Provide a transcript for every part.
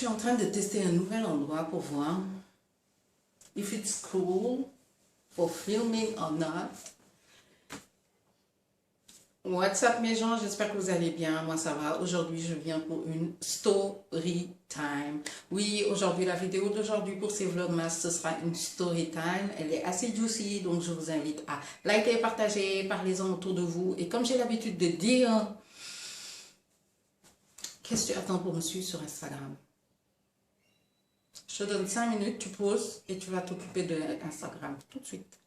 suis en train de tester un nouvel endroit pour voir if it's cool for filming or not. What's up mes gens, j'espère que vous allez bien, moi ça va. Aujourd'hui je viens pour une story time. Oui, aujourd'hui la vidéo d'aujourd'hui pour ces vlogmas ce sera une story time. Elle est assez juicy, donc je vous invite à liker, partager, parlez-en autour de vous. Et comme j'ai l'habitude de dire, qu'est-ce que tu attends pour me suivre sur Instagram? Je te donne 5 minutes, tu poses et tu vas t'occuper de Instagram tout de suite.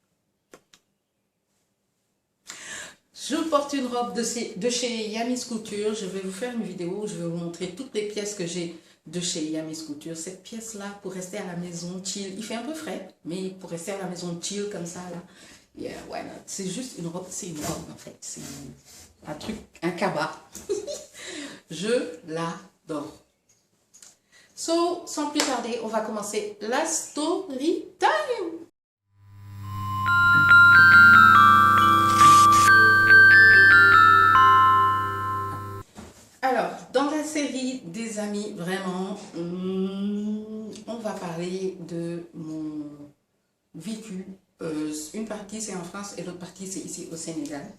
Je porte une robe de chez Yamis Couture. Je vais vous faire une vidéo où je vais vous montrer toutes les pièces que j'ai de chez Yamis Couture. Cette pièce-là, pour rester à la maison chill, il fait un peu frais, mais pour rester à la maison chill comme ça, là, yeah, why not? C'est juste une robe, c'est une robe en fait. C'est un truc, un cabas. Je l'adore. So, sans plus tarder, on va commencer la story time. Alors, dans la série des amis, vraiment, on va parler de mon vécu. Une partie c'est en France et l'autre partie c'est ici au Sénégal.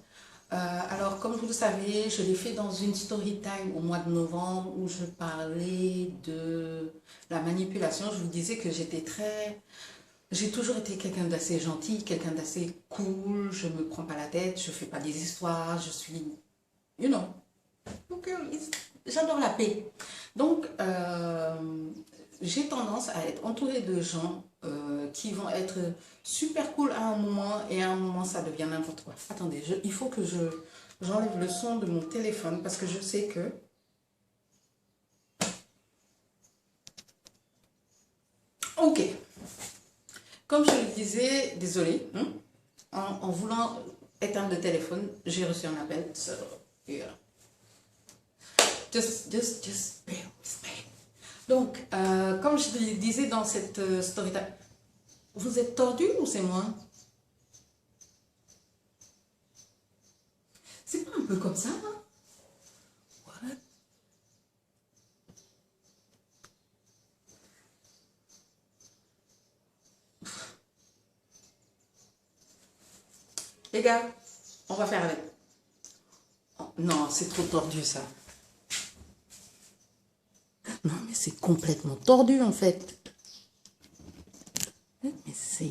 Alors, comme vous le savez, je l'ai fait dans une story time au mois de novembre où je parlais de la manipulation. Je vous disais que j'ai toujours été quelqu'un d'assez gentil, quelqu'un d'assez cool. Je me prends pas la tête, je fais pas des histoires, je suis, you know. Donc, j'adore la paix. Donc, j'ai tendance à être entourée de gens qui vont être super cool à un moment et à un moment ça devient n'importe quoi. Attendez, il faut que j'enlève le son de mon téléphone parce que je sais que... Ok. Comme je le disais, désolé, en voulant éteindre le téléphone, j'ai reçu un appel. So, yeah. Just bear with me. Donc, comme je le disais dans cette story time, vous êtes tordu ou c'est moi? C'est pas un peu comme ça, hein? What? Les gars, on va faire avec. Oh, non, c'est trop tordu ça. Non, mais c'est complètement tordu en fait. Mais c'est...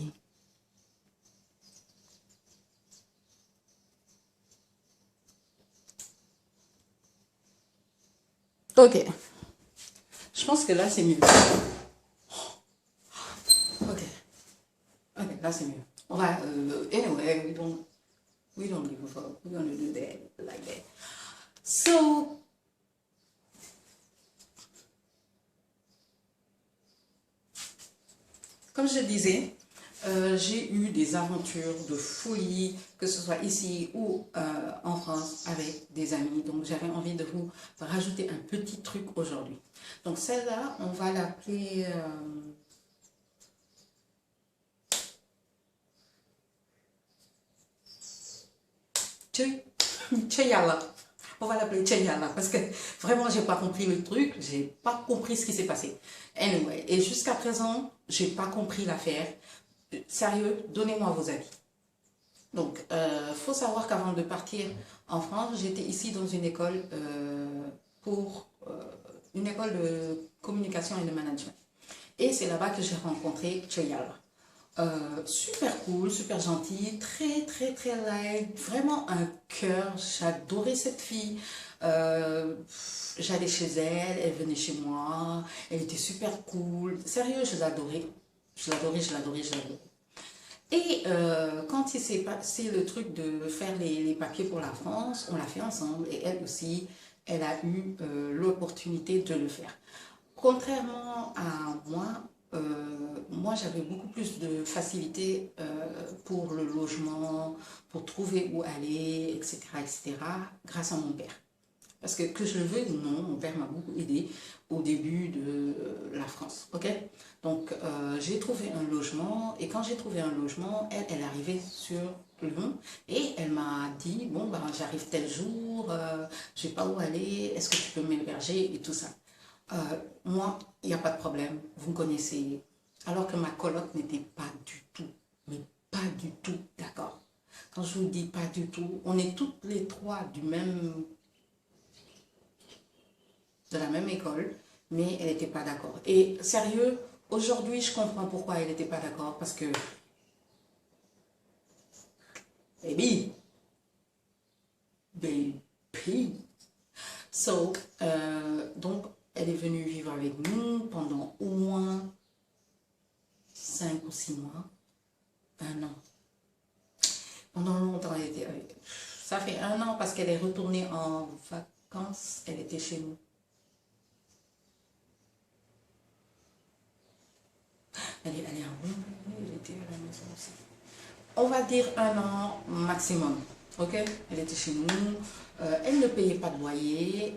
Ok. Je pense que là c'est mieux. Ok. Ok, là c'est mieux. On va... anyway, we don't give a fuck. We're gonna do that like that. So... Comme je disais, j'ai eu des aventures de folie, que ce soit ici ou en France avec des amis. Donc j'avais envie de vous rajouter un petit truc aujourd'hui. Donc celle-là, on va l'appeler... Tchayala. On va l'appeler Tchayala parce que vraiment, j'ai pas compris le truc, j'ai pas compris ce qui s'est passé. Anyway, et jusqu'à présent, j'ai pas compris l'affaire. Sérieux, donnez-moi vos avis. Donc, faut savoir qu'avant de partir en France, j'étais ici dans une école une école de communication et de management. Et c'est là-bas que j'ai rencontré Tchayala. Super cool, super gentil, très light, vraiment un cœur. J'adorais cette fille. J'allais chez elle, elle venait chez moi, elle était super cool. Sérieux, je l'adorais. Je l'adorais. Et quand il s'est passé le truc de faire les papiers pour la France, on l'a fait ensemble et elle aussi, elle a eu l'opportunité de le faire. Contrairement à moi, moi j'avais beaucoup plus de facilité pour le logement, pour trouver où aller, etc., grâce à mon père. Parce que je le veuille ou non, mon père m'a beaucoup aidé au début de la France, ok? Donc j'ai trouvé un logement et quand j'ai trouvé un logement, elle arrivait sur Lyon et elle m'a dit, bon, ben, j'arrive tel jour, je sais pas où aller, est-ce que tu peux m'héberger et tout ça. Moi, il n'y a pas de problème, vous me connaissez. Alors que ma coloc n'était pas du tout, mais pas du tout d'accord. Quand je vous dis pas du tout, on est toutes les trois de la même école, mais elle n'était pas d'accord. Et sérieux, aujourd'hui, je comprends pourquoi elle n'était pas d'accord, parce que, baby, baby. So, donc, elle est venue vivre avec nous pendant au moins 5 ou 6 mois, un an. Pendant longtemps, elle était avec. Ça fait un an parce qu'elle est retournée en vacances, elle était chez nous. Elle était à la maison aussi. On va dire un an maximum, ok? Elle était chez nous, elle ne payait pas de loyer,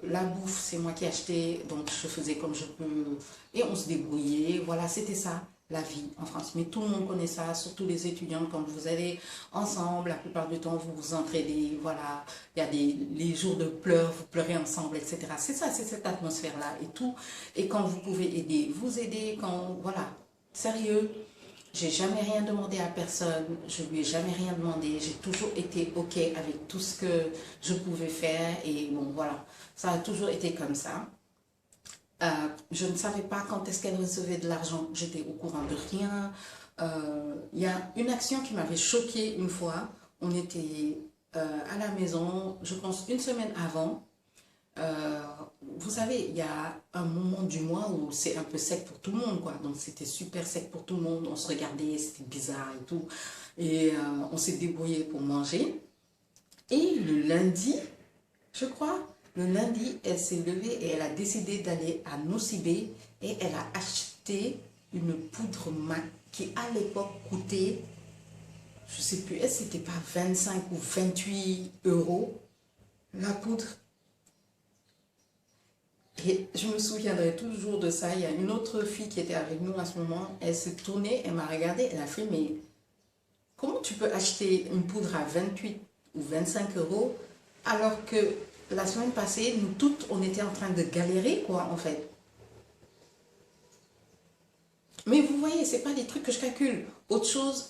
la bouffe c'est moi qui achetais, donc je faisais comme je peux et on se débrouillait, voilà, c'était ça la vie en France. Mais tout le monde connaît ça, surtout les étudiants, quand vous allez ensemble, la plupart du temps vous vous entraidez, voilà, il y a les jours de pleurs, vous pleurez ensemble, etc. C'est ça, c'est cette atmosphère-là et tout. Et quand vous pouvez aider, vous aidez, quand, voilà, sérieux. J'ai jamais rien demandé à personne, je lui ai jamais rien demandé, j'ai toujours été ok avec tout ce que je pouvais faire et bon voilà, ça a toujours été comme ça. Je ne savais pas quand est-ce qu'elle recevait de l'argent, j'étais au courant de rien. Il y a une action qui m'avait choquée une fois, on était à la maison, je pense une semaine avant. Euh, vous savez, il y a un moment du mois où c'est un peu sec pour tout le monde, quoi. Donc c'était super sec pour tout le monde. On se regardait, c'était bizarre et tout. Et on s'est débrouillé pour manger. Et le lundi, je crois, le lundi, elle s'est levée et elle a décidé d'aller à Nocibé et elle a acheté une poudre MAC qui à l'époque coûtait, je sais plus, est-ce que c'était pas 25 ou 28 euros la poudre? Et je me souviendrai toujours de ça. Il y a une autre fille qui était avec nous à ce moment. Elle s'est tournée, elle m'a regardée, elle a fait, mais comment tu peux acheter une poudre à 28 ou 25 euros alors que la semaine passée, nous toutes, on était en train de galérer, quoi, en fait. Mais vous voyez, c'est pas des trucs que je calcule. Autre chose,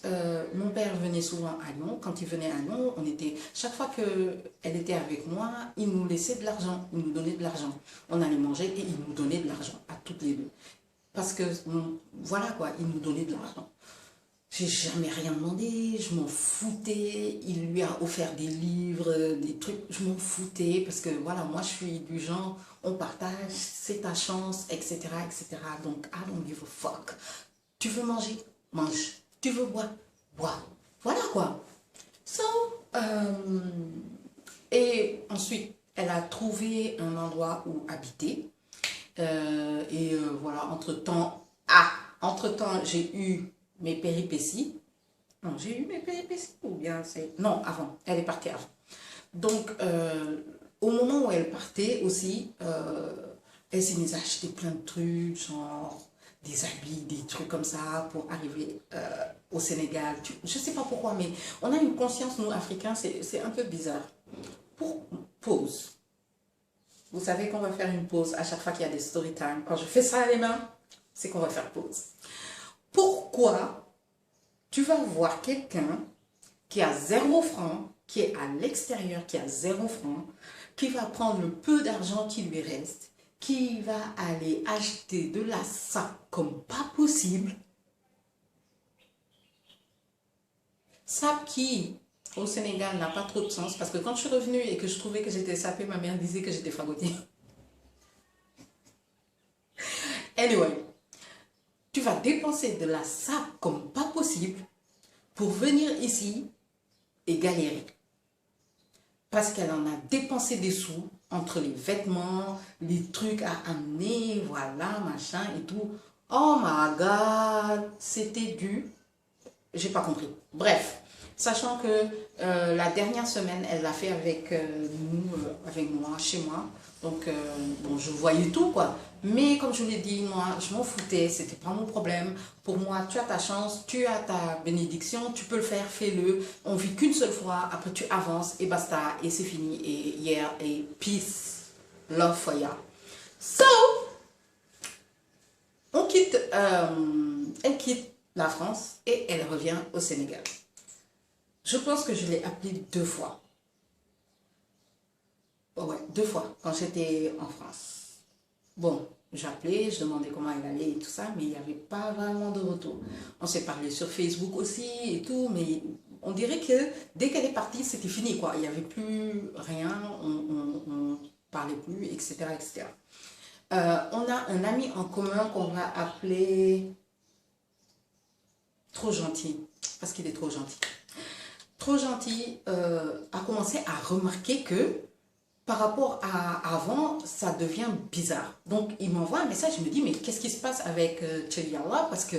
mon père venait souvent à Lyon. Quand il venait à Lyon, on était, chaque fois qu'elle était avec moi, il nous laissait de l'argent, il nous donnait de l'argent. On allait manger et il nous donnait de l'argent à toutes les deux. Parce que, voilà quoi, il nous donnait de l'argent. J'ai jamais rien demandé, je m'en foutais. Il lui a offert des livres, des trucs, je m'en foutais parce que voilà, moi je suis du genre, on partage, c'est ta chance, etc., etc. Donc, I don't give a fuck. Tu veux manger? Mange. Tu veux boire? Bois. Voilà quoi. So, et ensuite, elle a trouvé un endroit où habiter. Voilà, entre-temps, j'ai eu mes péripéties. Non, j'ai eu mes péripéties ou bien c'est... Non, avant, elle est partie avant. Donc, au moment où elle partait aussi, elle s'est mise à acheter plein de trucs, genre des habits, des trucs comme ça, pour arriver au Sénégal. Je ne sais pas pourquoi, mais on a une conscience, nous, Africains, c'est un peu bizarre. Pour pause. Vous savez qu'on va faire une pause à chaque fois qu'il y a des story time. Quand je fais ça à les mains, c'est qu'on va faire pause. Pourquoi tu vas voir quelqu'un qui a 0 franc, qui est à l'extérieur, qui a 0 franc, qui va prendre le peu d'argent qui lui reste, qui va aller acheter de la sape comme pas possible, sape qui, au Sénégal, n'a pas trop de sens, parce que quand je suis revenue et que je trouvais que j'étais sapée, ma mère disait que j'étais fagotée. Anyway, tu vas dépenser de la sape comme pas possible pour venir ici et galérer. Parce qu'elle en a dépensé des sous entre les vêtements, les trucs à amener, voilà, machin et tout. Oh my God, c'était du... J'ai pas compris. Bref, sachant que la dernière semaine, elle l'a fait avec nous, avec moi, chez moi. Donc, bon, je voyais tout, quoi. Mais comme je vous l'ai dit, moi, je m'en foutais, c'était pas mon problème. Pour moi, tu as ta chance, tu as ta bénédiction, tu peux le faire, fais-le. On vit qu'une seule fois, après tu avances et basta, et c'est fini, et hier, et peace, love for ya. So, elle quitte la France et elle revient au Sénégal. Je pense que je l'ai appelée 2 fois. Ouais, 2 fois quand j'étais en France. Bon, j'appelais, je demandais comment elle allait et tout ça, mais il n'y avait pas vraiment de retour. On s'est parlé sur Facebook aussi et tout, mais on dirait que dès qu'elle est partie, c'était fini, quoi. Il n'y avait plus rien, on parlait plus, etc., etc. On a un ami en commun qu'on va appeler Trop Gentil, parce qu'il est trop gentil. Trop Gentil a commencé à remarquer que par rapport à avant, ça devient bizarre. Donc, il m'envoie un message, je me dis, mais qu'est-ce qui se passe avec Tcheliawa? Parce que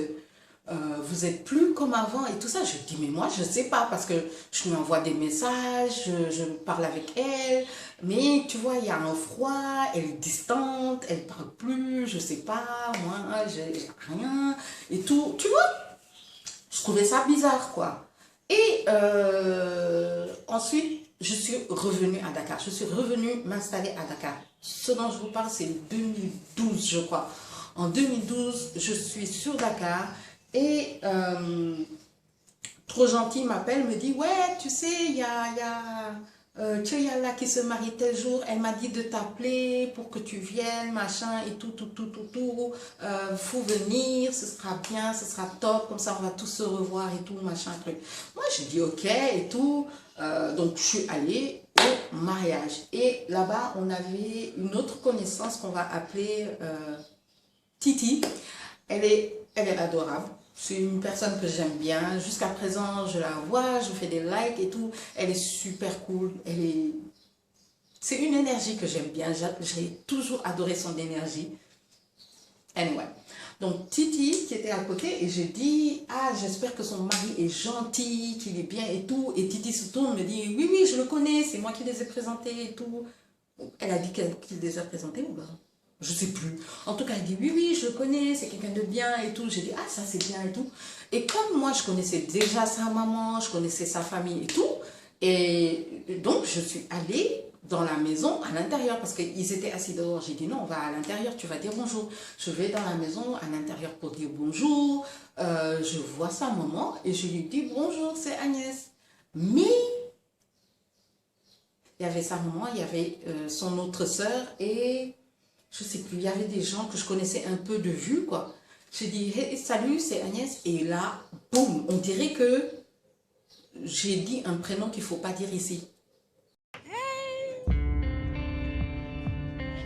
vous êtes plus comme avant et tout ça. Je dis, mais moi, je sais pas, parce que je lui envoie des messages, je parle avec elle, mais tu vois, il y a un froid, elle est distante, elle parle plus, je sais pas, moi, j'ai rien et tout. Tu vois, je trouvais ça bizarre, quoi. Et ensuite, je suis revenue à Dakar. Je suis revenue m'installer à Dakar. Ce dont je vous parle, c'est 2012, je crois. En 2012, je suis sur Dakar et Trop Gentil m'appelle, me dit, ouais, tu sais, Tcheyala qui se marie tel jour, elle m'a dit de t'appeler pour que tu viennes, machin, et tout, faut venir, ce sera bien, ce sera top, comme ça on va tous se revoir et tout, machin, truc. Moi, j'ai dit ok et tout, donc je suis allée au mariage. Et là-bas, on avait une autre connaissance qu'on va appeler Titi. Elle est adorable. C'est une personne que j'aime bien. Jusqu'à présent, je la vois, je fais des likes et tout. Elle est super cool. C'est une énergie que j'aime bien. J'ai toujours adoré son énergie. Anyway. Donc, Titi qui était à côté et j'ai dit, ah, j'espère que son mari est gentil, qu'il est bien et tout. Et Titi se tourne, me dit, oui, oui, je le connais, c'est moi qui les ai présentés et tout. Elle a dit qu'il les a présentés ou pas? Je sais plus. En tout cas, elle dit oui, oui, je le connais, c'est quelqu'un de bien et tout. J'ai dit, ah, ça c'est bien et tout. Et comme moi, je connaissais déjà sa maman, je connaissais sa famille et tout, et donc je suis allée dans la maison à l'intérieur parce qu'ils étaient assis dehors. J'ai dit non, on va à l'intérieur, tu vas dire bonjour. Je vais dans la maison à l'intérieur pour dire bonjour. Je vois sa maman et je lui dis bonjour, c'est Agnès. Mais il y avait sa maman, il y avait son autre sœur et je sais plus, il y avait des gens que je connaissais un peu de vue, quoi. J'ai dit, hey, salut, c'est Agnès. Et là, boum, on dirait que j'ai dit un prénom qu'il ne faut pas dire ici.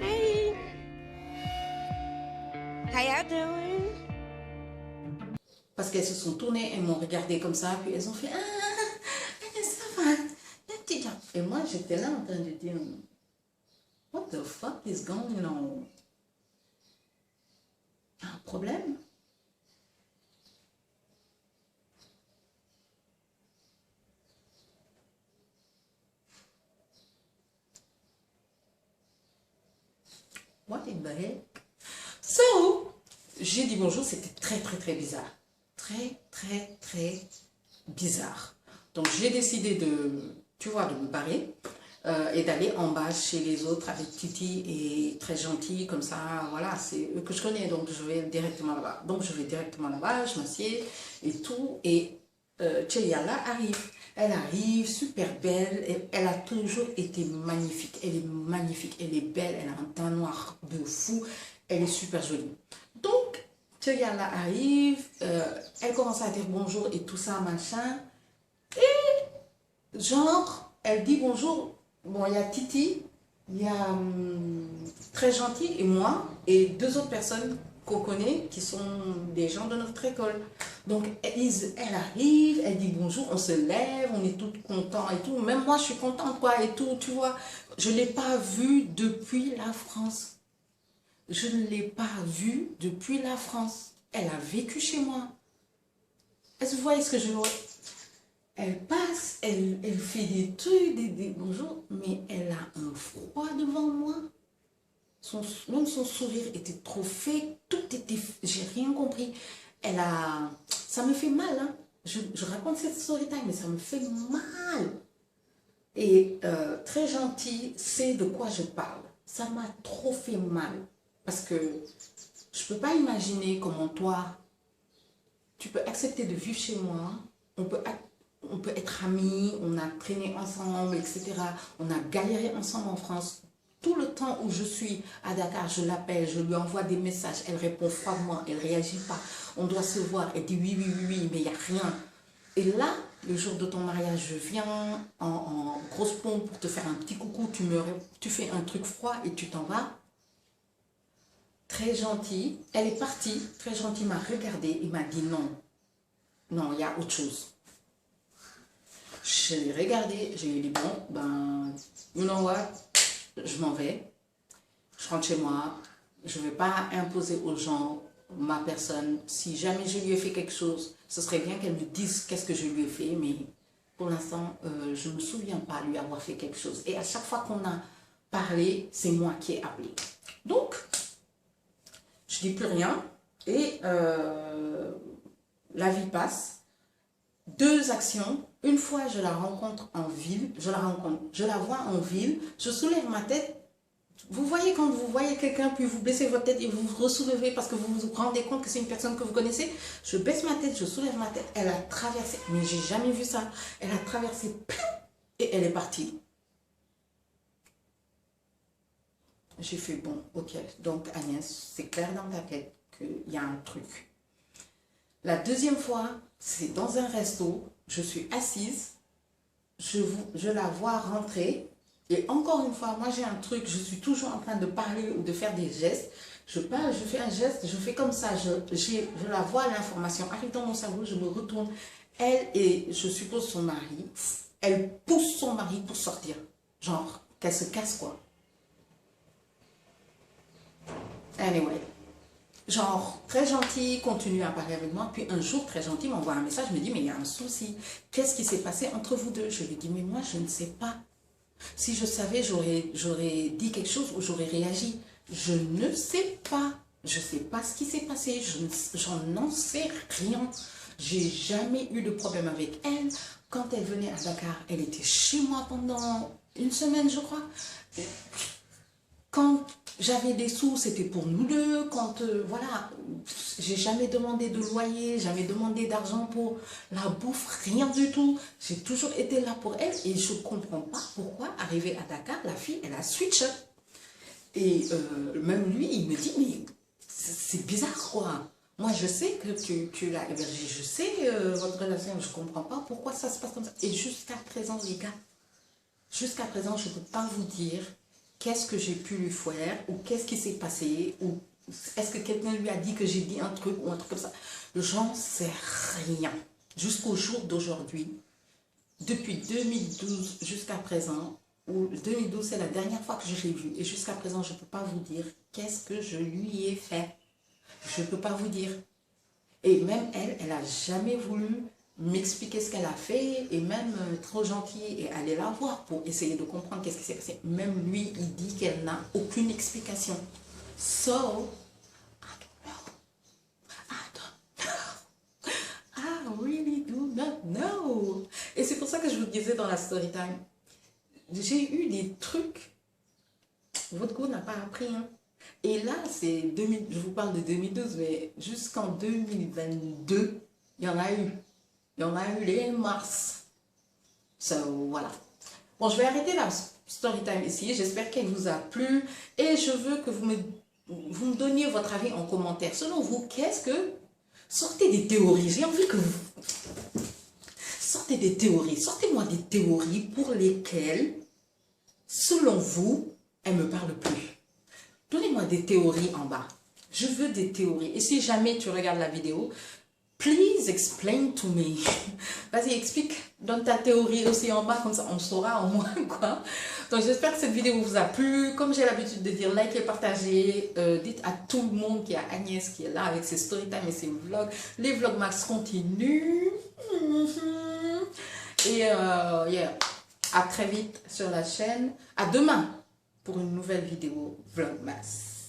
Hey, how y'all doing? Parce qu'elles se sont tournées, elles m'ont regardé comme ça, puis elles ont fait, ah, Agnès, ça va. Et moi, j'étais là en train de dire, what the fuck is going on? Un problème? What in the heck? So, j'ai dit bonjour, c'était très, très, très bizarre. Très, très, très bizarre. Donc, j'ai décidé de, tu vois, de me barrer et d'aller en bas chez les autres avec Titi et très gentil, comme ça, voilà, c'est eux que je connais, donc je vais directement là-bas. Donc, je vais directement là-bas, je m'assieds et tout, et Tcheyala arrive. Elle arrive, super belle, elle a toujours été magnifique, elle est magnifique, elle est belle, elle a un teint noir de fou, elle est super jolie. Donc, Tcheyala arrive, elle commence à dire bonjour et tout ça, machin, genre, elle dit bonjour, bon, il y a Titi, il y a Très Gentil et moi, et 2 autres personnes qu'on connaît qui sont des gens de notre école. Donc, elle arrive, elle dit bonjour, on se lève, on est tous contents et tout. Même moi, je suis contente, quoi, et tout, tu vois. Je ne l'ai pas vue depuis la France. Je ne l'ai pas vue depuis la France. Elle a vécu chez moi. Est-ce que vous voyez ce que je veux dire? Elle passe, elle fait des trucs, des bonjours, mais elle a un froid devant moi. Même son sourire était trop fait, tout était, j'ai rien compris. Ça me fait mal, hein. Je raconte cette story time, mais ça me fait mal. Et Très Gentil, c'est de quoi je parle. Ça m'a trop fait mal. Parce que je ne peux pas imaginer comment toi, tu peux accepter de vivre chez moi, on peut être amis, on a traîné ensemble, etc. On a galéré ensemble en France. Tout le temps où je suis à Dakar, je l'appelle, je lui envoie des messages, elle répond froidement, elle ne réagit pas. On doit se voir, elle dit oui, oui, oui, oui, mais il n'y a rien. Et là, le jour de ton mariage, je viens en grosse pompe pour te faire un petit coucou, tu fais un truc froid et tu t'en vas. Très gentille, elle est partie, très gentille, m'a regardé et m'a dit non, non, il y a autre chose. Je l'ai regardé, j'ai dit bon, ben, you know what, je m'en vais, je rentre chez moi, je ne vais pas imposer aux gens ma personne. Si jamais je lui ai fait quelque chose, ce serait bien qu'elle me dise qu'est-ce que je lui ai fait, mais pour l'instant, je ne me souviens pas lui avoir fait quelque chose. Et à chaque fois qu'on a parlé, c'est moi qui ai appelé. Donc, je dis plus rien et la vie passe. 2 actions. Une fois, je la rencontre en ville, je la vois en ville, je soulève ma tête. Vous voyez quand vous voyez quelqu'un, puis vous baissez votre tête et vous vous ressoulevez parce que vous vous rendez compte que c'est une personne que vous connaissez. Je baisse ma tête, je soulève ma tête. Elle a traversé, mais j'ai jamais vu ça. Elle a traversé, et elle est partie. J'ai fait bon, ok. Donc Agnès, c'est clair dans ta tête qu'il y a un truc. La deuxième fois, c'est dans un resto, je suis assise, je la vois rentrer. Et encore une fois, moi j'ai un truc, je suis toujours en train de parler ou de faire des gestes. Je parle, je fais un geste, je fais comme ça, je la vois, l'information arrive dans mon cerveau, je me retourne. Elle et je suppose son mari, elle pousse son mari pour sortir. Genre, qu'elle se casse quoi. Anyway, genre très gentil, continue à parler avec moi. Puis un jour, très gentil, m'envoie un message, me dit, mais il y a un souci. Qu'est-ce qui s'est passé entre vous deux? Je lui dis, mais moi je ne sais pas. Si je savais, j'aurais dit quelque chose ou j'aurais réagi. Je ne sais pas. Je ne sais pas ce qui s'est passé. J'en n'en sais rien. J'ai jamais eu de problème avec elle. Quand elle venait à Dakar, elle était chez moi pendant une semaine, je crois. Quand j'avais des sous, c'était pour nous deux. Quand, voilà, j'ai jamais demandé de loyer, jamais demandé d'argent pour la bouffe, rien du tout. J'ai toujours été là pour elle et je comprends pas pourquoi, arrivée à Dakar, la fille, elle a switch. Et même lui, il me dit, mais c'est bizarre quoi. Moi, je sais que tu l'as hébergée, je sais votre relation, je comprends pas pourquoi ça se passe comme ça. Et jusqu'à présent, les gars, jusqu'à présent, je ne peux pas vous dire qu'est-ce que j'ai pu lui faire ou qu'est-ce qui s'est passé ou est-ce que quelqu'un lui a dit que j'ai dit un truc ou un truc comme ça. J'en sais rien. Jusqu'au jour d'aujourd'hui, depuis 2012 jusqu'à présent, ou 2012 c'est la dernière fois que je l'ai vu et jusqu'à présent je ne peux pas vous dire qu'est-ce que je lui ai fait. Je ne peux pas vous dire. Et même elle n'a jamais voulu m'expliquer ce qu'elle a fait et même trop gentille et aller la voir pour essayer de comprendre qu'est-ce qui s'est passé. Même lui, il dit qu'elle n'a aucune explication. So, I don't know. I don't know. I really do not know. Et c'est pour ça que je vous disais dans la story time, j'ai eu des trucs, votre go n'a pas appris, hein. Et là, je vous parle de 2012, mais jusqu'en 2022, il y en a eu. Il y en a eu les mars. So, voilà. Bon, je vais arrêter la story time ici. J'espère qu'elle vous a plu. Et je veux que vous me donniez votre avis en commentaire. Selon vous, qu'est-ce que... Sortez des théories. J'ai envie que vous... Sortez des théories. Sortez-moi des théories pour lesquelles, selon vous, elle ne me parle plus. Donnez-moi des théories en bas. Je veux des théories. Et si jamais tu regardes la vidéo, please explain to me. Vas-y, explique. Donne ta théorie aussi en bas, comme ça on saura au moins quoi. Donc j'espère que cette vidéo vous a plu. Comme j'ai l'habitude de dire, likez, partagez. Dites à tout le monde qu'il y a Agnès qui est là avec ses storytime et ses vlogs. Les vlogmas continuent. Et yeah. À très vite sur la chaîne. À demain pour une nouvelle vidéo Vlogmas.